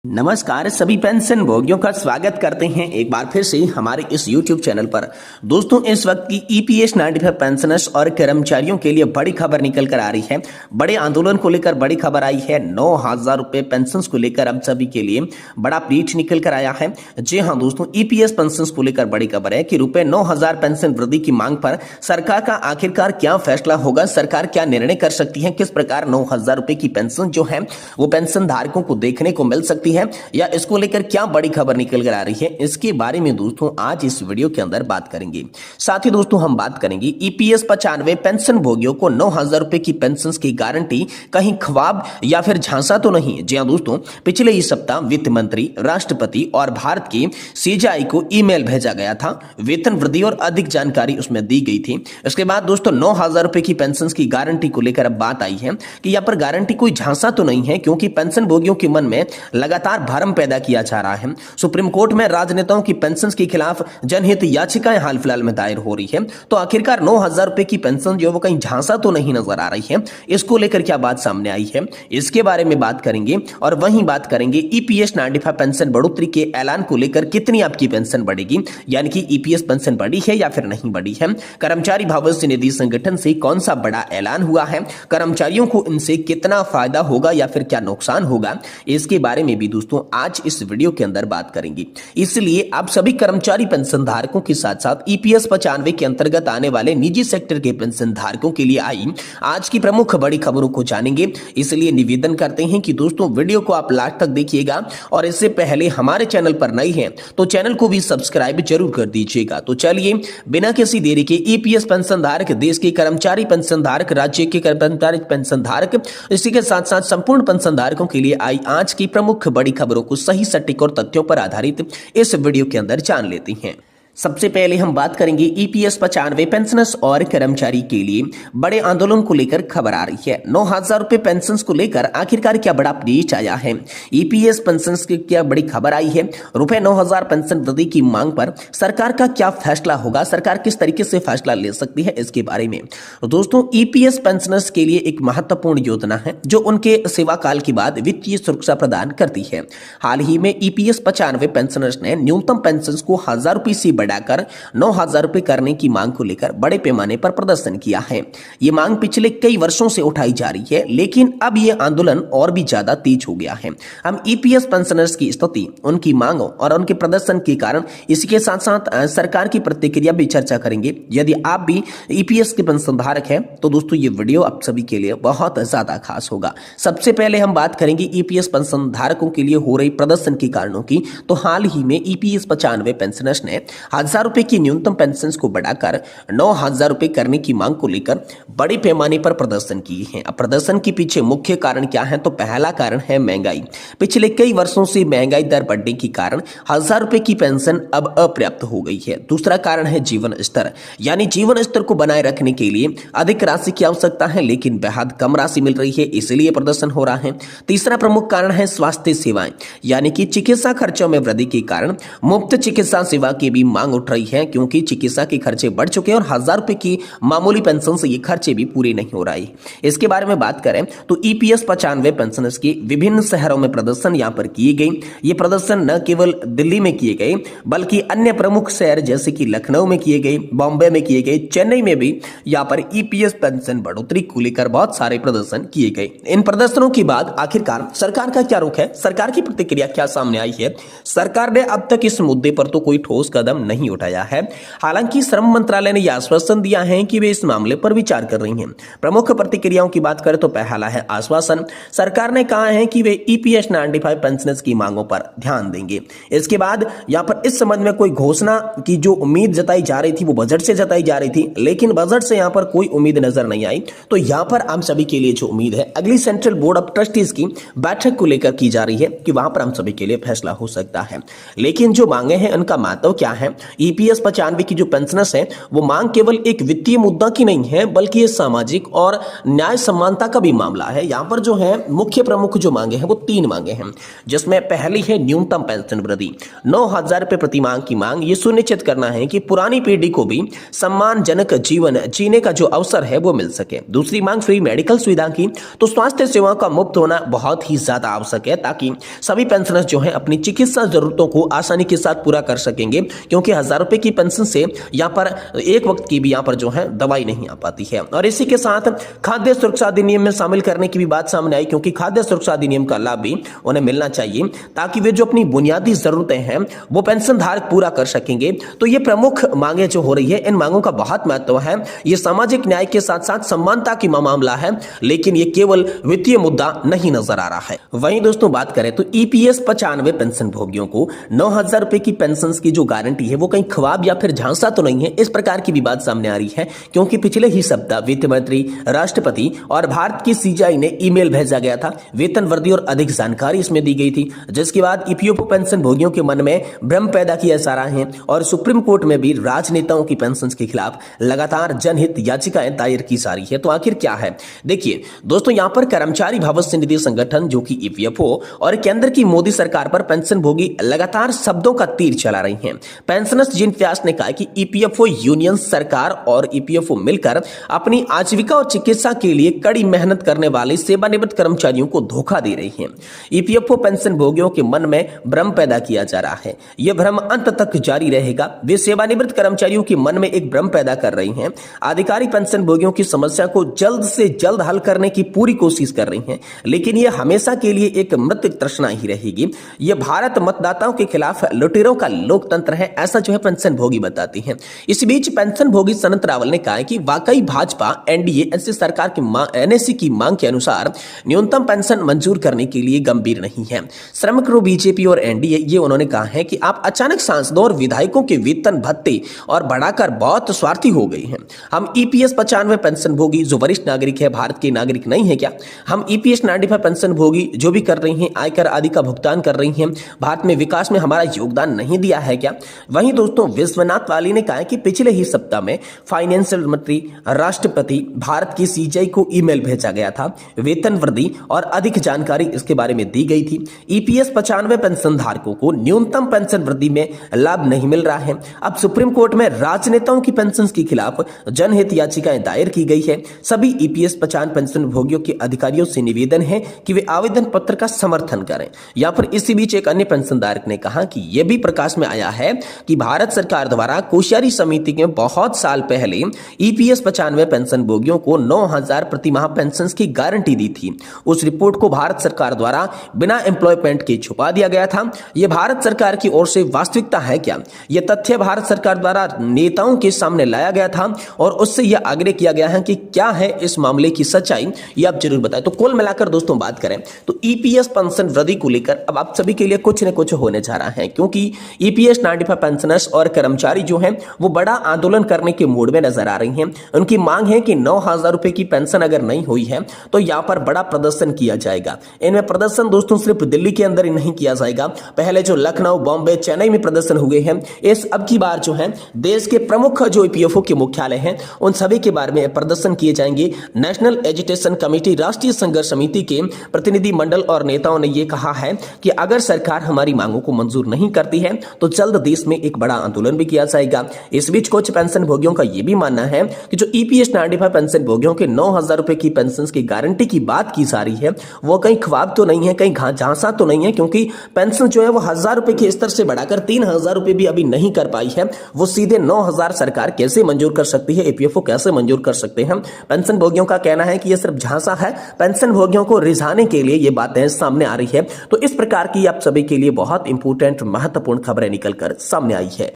नमस्कार सभी पेंशन भोगियों का स्वागत करते हैं एक बार फिर से हमारे इस YouTube चैनल पर। दोस्तों इस वक्त की EPS 95 पेंशनर्स और कर्मचारियों के लिए बड़ी खबर निकल कर आ रही है। बड़े आंदोलन को लेकर बड़ी खबर आई है। 9,000 रुपए पेंशन को लेकर अब सभी के लिए बड़ा ब्रीच निकल कर आया है। जी हाँ दोस्तों, EPS पेंशन को लेकर बड़ी खबर है कि रुपए 9,000 पेंशन वृद्धि की मांग पर सरकार का आखिरकार क्या फैसला होगा, सरकार क्या निर्णय कर सकती है, किस प्रकार 9,000 रुपए की पेंशन जो है वो पेंशन धारकों को देखने को मिल सकती है या इसको लेकर क्या बड़ी खबर निकल कर आ रही है, इसके बारे में दोस्तों आज इस वीडियो के अंदर बात करेंगे। साथ ही दोस्तों हम बात करेंगे EPS 95 पेंशन भोगियों को 9,000 रुपए की पेंशन की गारंटी कहीं ख्वाब या फिर झांसा तो नहीं। जी हां दोस्तों, पिछले ही सप्ताह वित्त मंत्री, राष्ट्रपति और भारत के CJI को ईमेल भेजा गया था। वेतन वृद्धि और अधिक जानकारी उसमें दी गई थी। इसके बाद दोस्तों 9,000 रुपए की पेंशन की गारंटी को लेकर अब बात आई है कि यहां पर गारंटी कोई झांसा तो नहीं है, क्योंकि पेंशन भोगियों के मन में लगातार भ्रम पैदा किया जा रहा है। सुप्रीम कोर्ट में राजनेताओं की पेंशन के खिलाफ जनहित याचिकाएं हाल फिलहाल में दायर हो रही है। तो आखिरकार 9,000 रुपए की पेंशन जो वो कहीं झांसा तो नहीं नजर आ रही है, इसको लेकर क्या बात सामने आई है, इसके बारे में बात करेंगे। और वहीं बात करेंगे EPS 95 पेंशन बढ़ोतरी के ऐलान को लेकर कितनी आपकी पेंशन बढ़ेगी, यानी कि EPS पेंशन बढ़ी है या फिर नहीं बढ़ी है। कर्मचारी भविष्य निधि संगठन से कौन सा बड़ा ऐलान हुआ है, कर्मचारियों को इनसे कितना फायदा होगा या फिर क्या नुकसान होगा, इसके बारे में भी दोस्तों आज इस वीडियो के अंदर बात करेंगे। इसलिए आप सभी कर्मचारी पेंशन धारकों के साथ साथ EPS 95 के अंतर्गत आने वाले निजी सेक्टर के पेंशन धारकों के लिए आई आज की प्रमुख बड़ी खबरों को जानेंगे। इसलिए निवेदन करते हैं कि दोस्तों वीडियो को आप लास्ट तक देखिएगा और इससे पहले हमारे चैनल पर नए हैं तो चैनल को भी सब्सक्राइब जरूर कर दीजिएगा। तो चलिए बिना किसी देरी के EPS पेंशन धारक, देश के कर्मचारी पेंशन धारक, राज्य के कर्मचारी पेंशन धारक, इसी के साथ साथ संपूर्ण पेंशन धारकों के लिए आई आज की प्रमुख बड़ी खबरों को सही, सटीक और तथ्यों पर आधारित इस वीडियो के अंदर जान लेते हैं। सबसे पहले हम बात करेंगे EPS 95 पेंशनर्स और कर्मचारी के लिए बड़े आंदोलन को लेकर खबर आ रही है। 9,000 रुपए पेंशन को लेकर आखिरकार क्या बड़ा ब्रीच आया है, EPS पेंशन की क्या बड़ी खबर आई है, रुपए 9,000 पेंशन वृद्धि की मांग पर सरकार का क्या फैसला होगा, सरकार किस तरीके से फैसला ले सकती है, इसके बारे में। दोस्तों EPS पेंशनर्स के लिए एक महत्वपूर्ण योजना है जो उनके सेवा काल के बाद वित्तीय सुरक्षा प्रदान करती है। हाल ही में EPS 95 पेंशनर्स ने न्यूनतम पेंशन को 1,000 रुपए से बढ़ाकर 9,000 रुपए करने की मांग को लेकर बड़े पैमाने पर प्रदर्शन किया है। ये मांग पिछले कई वर्षों से उठाई जा रही है, लेकिन अब ये आंदोलन और भी ज्यादा तेज हो गया है। हम EPS पेंशनर्स की स्थिति, उनकी मांगों और उनके प्रदर्शन के कारण, इसके साथ साथ सरकार की प्रतिक्रिया भी चर्चा करेंगे। यदि आप भी EPS के पेंशन धारक हैं तो दोस्तों ये वीडियो आप सभी के लिए बहुत ज्यादा खास होगा। सबसे पहले हम बात करेंगे EPS पेंशन धारकों के लिए हो रही प्रदर्शन के कारणों की। तो हाल ही में EPS 95 पेंशनर्स ने 1,000 रुपए की न्यूनतम पेंशन को बढ़ाकर 9,000 रुपए करने की मांग को लेकर बड़े पैमाने पर प्रदर्शन किए हैं। अब प्रदर्शन के पीछे मुख्य कारण क्या है, तो पहला कारण है महंगाई। पिछले कई वर्षों से महंगाई दर बढ़ने के कारण 1,000 रुपए की पेंशन अब अपर्याप्त हो गई है। दूसरा कारण है जीवन स्तर, यानी जीवन स्तर को बनाए रखने के लिए अधिक राशि की आवश्यकता है, लेकिन बेहद कम राशि मिल रही है, इसलिए प्रदर्शन हो रहा है। तीसरा प्रमुख कारण है स्वास्थ्य सेवाएं, यानी कि चिकित्सा खर्चों में वृद्धि के कारण मुफ्त चिकित्सा सेवा की भी मांग उठ रही है, क्योंकि चिकित्सा के खर्चे बढ़ चुके हैं और 1,000 रुपए की मामूली पेंशन से ये खर्चे भी पूरे नहीं हो रहे। इसके बारे में बात करें तो EPS 95 पेंशनर्स के विभिन्न शहरों में प्रदर्शन यहां पर किए गए। ये प्रदर्शन न केवल दिल्ली में किए गए बल्कि अन्य प्रमुख शहर जैसे कि लखनऊ में किए गए, बॉम्बे में किए गए, चेन्नई में भी यहां पर EPS पेंशन बढ़ोतरी को लेकर बहुत सारे प्रदर्शन किए गए। इन प्रदर्शनों के बाद आखिरकार सरकार का क्या रुख है, सरकार की प्रतिक्रिया क्या सामने आई है। सरकार ने अब तक इस मुद्दे पर तो कोई ठोस कदम नहीं उठाया है। हालांकि श्रम मंत्रालय ने यह आश्वासन दिया है कि वे इस मामले पर विचार कर रही हैं। प्रमुख प्रतिक्रियाओं की बात करें तो पहला है आश्वासन। सरकार ने कहा है कि वे EPS 95 पेंशनर्स की मांगों पर ध्यान देंगे। इसके बाद यहां पर इस संबंध में कोई घोषणा की जो उम्मीद जताई जा रही थी वो बजट से जताई जा रही थी, लेकिन बजट से यहां पर कोई उम्मीद नजर नहीं आई। तो यहां पर हम सभी के लिए जो उम्मीद है अगली सेंट्रल बोर्ड ऑफ ट्रस्टीज की बैठक को लेकर की जा रही है कि वहां पर हम सभी के लिए फैसला हो सकता है। लेकिन जो मांगे हैं उनका महत्व क्या है, ईपीएस 95 की जो पेंशनर्स है वो मांग केवल एक वित्तीय मुद्दा की नहीं है, बल्कि ये सामाजिक और न्याय समानता का भी मामला है। यहाँ पर जो है मुख्य प्रमुख जो मांगे हैं वो 3 मांगे हैं, जिसमें पहली है न्यूनतम पेंशन वृद्धि 9,000 रुपए प्रति माह की मांग। ये सुनिश्चित करना है कि पुरानी पीढ़ी को भी सम्मानजनक जीवन जीने का जो अवसर है वो मिल सके। दूसरी मांग फ्री मेडिकल सुविधा की, तो स्वास्थ्य सेवाओं का मुफ्त होना बहुत ही ज्यादा आवश्यक है, ताकि सभी पेंशनर्स जो है अपनी चिकित्सा जरूरतों को आसानी के साथ पूरा कर सकेंगे, क्योंकि 1,000 रुपए की पेंशन से यहाँ पर एक वक्त की भी यहाँ पर जो है दवाई नहीं आ पाती है। और इसी के साथ खाद्य सुरक्षा अधिनियम में शामिल करने की भी बात सामने आई, क्योंकि खाद्य सुरक्षा अधिनियम का लाभ भी उन्हें मिलना चाहिए, ताकि वे जो अपनी बुनियादी जरूरतें हैं वो पेंशन धारक पूरा कर सकेंगे। तो ये प्रमुख मांगे जो हो रही है, इन मांगों का बहुत महत्व है। ये सामाजिक न्याय के साथ साथ समानता की मामला है, लेकिन ये केवल वित्तीय मुद्दा नहीं नजर आ रहा है। वहीं दोस्तों बात करें तो ईपीएस 95 पेंशन भोगियों को 9,000 रुपए की पेंशन की जो गारंटी है वो कहीं ख्वाब या फिर झांसा तो नहीं है, इस प्रकार की भी बात सामने आ रही है, क्योंकि पिछले ही सप्ताह वित्त मंत्री, राष्ट्रपति और भारत की सीजीआई ने ईमेल भेजा गया था। वेतन वृद्धि और अधिक जानकारी इसमें दी गई थी, जिसके बाद ईपीएफ पेंशन भोगियों के मन में भ्रम पैदा किया जा रहा है और सुप्रीम कोर्ट में भी राजनेताओं की पेंशन के खिलाफ लगातार जनहित याचिकाएं दायर की जा रही है। तो आखिर क्या है, देखिए दोस्तों, यहाँ पर कर्मचारी भविष्य निधि संगठन जो कि ईपीएफओ और केंद्र की मोदी सरकार पर पेंशन भोगी लगातार शब्दों का तीर चला रही हैं। पेंशनर्स जिन व्यास ने कहा कि ईपीएफओ यूनियन, सरकार और ईपीएफओ मिलकर अपनी आजीविका और चिकित्सा के लिए कड़ी मेहनत करने वाले सेवानिवृत्त कर्मचारियों को धोखा दे रही हैं। ईपीएफओ पेंशन भोगियों के मन में भ्रम पैदा किया जा रहा है। यह भ्रम अंत तक जारी रहेगा। वे सेवानिवृत्त कर्मचारियों के मन में एक भ्रम पैदा कर रही हैं। आधिकारिक पेंशन भोगियों की समस्या को जल्द से जल्द हल करने की पूरी कोशिश कर रही हैं, लेकिन यह हमेशा के लिए एक मृत तृष्णा ही रहेगी। यह भारत मतदाताओं के खिलाफ लुटेरों का लोकतंत्र है, ऐसा जो है पेंशन भोगी बताती हैं। इस बीच पेंशन भोगी सनत रावल ने कहा कि वाकई भाजपा एनडीए ऐसी सरकार की एनएससी की मांग के अनुसार न्यूनतम पेंशन मंजूर करने के लिए गंभीर नहीं है। श्रमिक रो बीजेपी और एनडीए, ये उन्होंने कहा है कि आप अचानक सांसदों और विधायकों के वेतन भत्ते और बढ़ाकर बहुत स्वार्थी हो गए हैं। हम ईपीएस 95 पेंशन भोगी जो वरिष्ठ नागरिक है, भारत के नागरिक नहीं है क्या? हम ईपीएस 95 पेंशन भोगी जो भी कर रही हैं, आयकर आदि का भुगतान कर रही हैं, भारत में विकास में हमारा योगदान नहीं दिया है क्या? वहीं दोस्तों विश्वनाथ वाली ने कहा कि पिछले ही सप्ताह में फाइनेंशियल मंत्री, राष्ट्रपति, भारत की सीजीआई को ईमेल भेजा गया था। वेतन वृद्धि और अधिक जानकारी इसके बारे में दी गई थी। ईपीएस 95 पेंशन धारकों को न्यूनतम पेंशन वृद्धि में लाभ नहीं मिल रहा है। अब सुप्रीम कोर्ट में राजनेताओं की पेंशन के खिलाफ जनहित याचिकाएं दायर की गई है। सभी ईपीएस 95 पेंशन भोगियों के अधिकारियों से निवेदन है कि वे आवेदन पत्र का समर्थन करें। यहाँ पर इसी बीच एक अन्य पेंशन धारक ने कहा कि यह भी प्रकाश में आया है कि भारत सरकार द्वारा कोश्यारी समिति के बहुत साल पहले ईपीएस 95 पेंशन भोगियों को 9,000 प्रति माह पेंशन की गारंटी दी थी। उस रिपोर्ट को भारत सरकार द्वारा बिना एम्प्लॉयमेंट के छुपा दिया गया था। यह भारत सरकार की ओर से वास्तविकता है क्या? यह तथ्य भारत सरकार द्वारा नेताओं के सामने लाया गया था और उससे यह आग्रह किया गया है कि क्या है इस मामले की सच्चाई, ये आप जरूर बताएं। तो कुल मिलाकर दोस्तों बात करें तो ईपीएस पेंशन वृद्धि को लेकर अब आप सभी के लिए कुछ न कुछ होने जा रहा है, क्योंकि ईपीएस 95 पेंशनर्स और कर्मचारी जो हैं वो बड़ा आंदोलन करने के मूड में नजर आ रही हैं। उनकी मांग है कि 9,000 रुपए की पेंशन अगर नहीं हुई है तो यहाँ पर बड़ा प्रदर्शन किया जाएगा। इनमें प्रदर्शन दोस्तों सिर्फ दिल्ली के अंदर ही नहीं किया जाएगा, पहले जो लखनऊ, बॉम्बे, चेन्नई में प्रदर्शन हुए हैं, इस अब की बार जो है देश के प्रमुख जो ईपीएफओ के मुख्यालय हैं उन सभी के बारे में प्रदर्शन किए जाएंगे। नेशनल एजुटेशन कमेटी, राष्ट्रीय संघर्ष समिति के प्रतिनिधि मंडल और नेताओं ने यह कहा है कि अगर सरकार हमारी मांगों को मंजूर नहीं करती है तो जल्द देश में एक बड़ा आंदोलन भी किया जाएगा। इस बीच कुछ पेंशन भोगियों का यह भी मानना है कि जो ईपीएस 95 पेंशन भोगियों के 9,000 रुपए की पेंशन की गारंटी की बात की जा रही है वो कहीं ख्वाब तो नहीं है, कहीं झांसा तो नहीं है, क्योंकि पेंशन जो है वो 1,000 रुपए के स्तर से बढ़ाकर 3,000 रुपए भी अभी नहीं कर पाई है। वो सीधे 9,000 सरकार कैसे मंजूर कर सकती है, ईपीएफओ कैसे मंजूर कर सकते हैं? पेंशन भोगियों का कहना है कि यह सिर्फ झांसा है, पेंशन भोगियों को रिझाने के लिए ये बातें सामने आ रही है। तो इस प्रकार की आप सभी के लिए बहुत इंपॉर्टेंट, महत्वपूर्ण खबरें निकलकर सामने आई है।